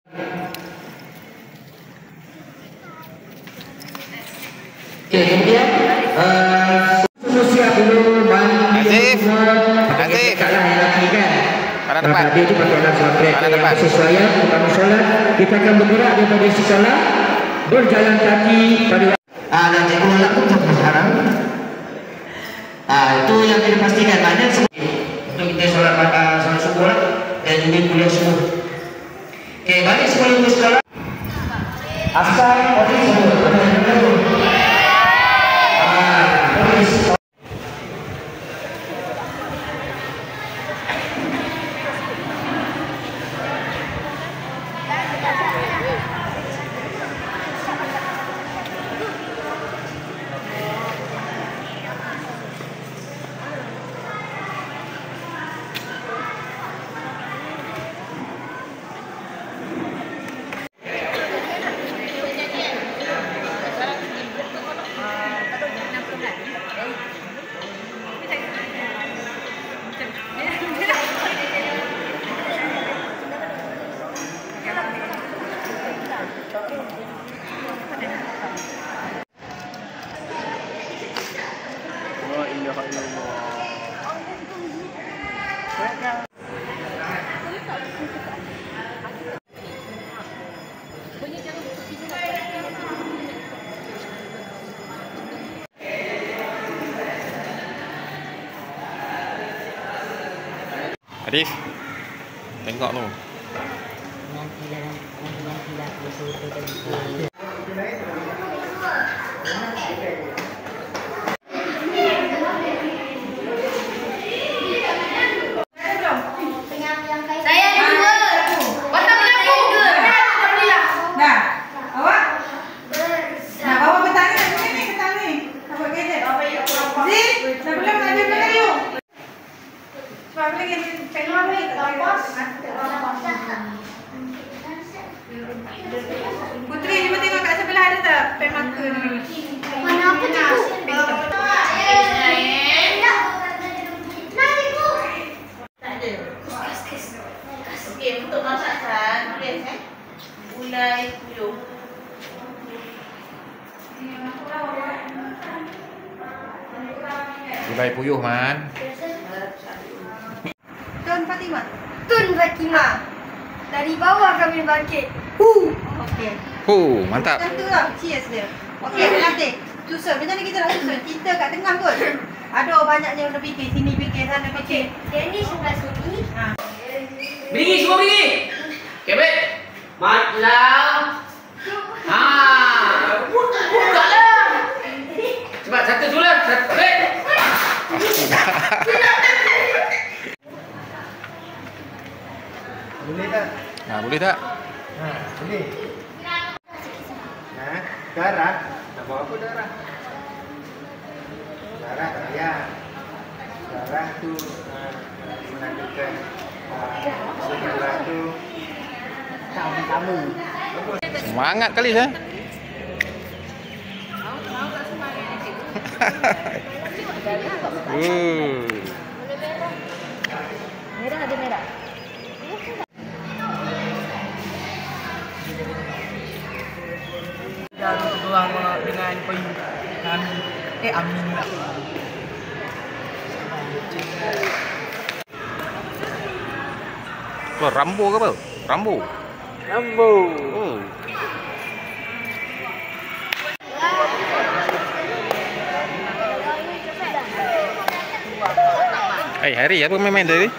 Oke, kemudian siap dulu Nazif. kalah lagi kan. Kanan depan. Dia itu pakai langsung depan. sesuaian utama solat. Kita akan bergerak daripada sisi solat, berjalan kaki pada dan cikgu anak pun tak haram. Itu yang kita pastikan mana untuk kita solat subuh dan juga kuliah subuh. Oke, balik sebelum ke sekolah. Asal polis subuh. Arif, tengok tu. Putri, cuba tengok kat sebelah ada tak pen marker ni? Mana apa tu? Okey, untuk masakan tulis gulai puyuh. Gulai puyuh, Man. Tun Fatimah. Tun Fatimah. Dari bawah kami bangkit. Okey. Mantap. Macam tu lah, cheers dia. Okey, nanti susun. Macam ni kita nak susun. Kita kat tengah kot. Aduh, banyaknya orang fikir. Sini fikir, sana fikir. Yang ni sebelah sini. Berdiri, semua berdiri. Okay, baik. Matlah. Buka lah. Cepat, satu sulah. Satu, baik. Boleh tak? Boleh tak? Boleh. Darah. Nak bawa apa darah? Darah tak payah. Darah tu menandakan sejarah tu kamu. Semangat kali saya. Merah ada merah. Dan berdoa dengan payung amin lah. Rambo ke apa? Rambo. Hari apa main-main tadi?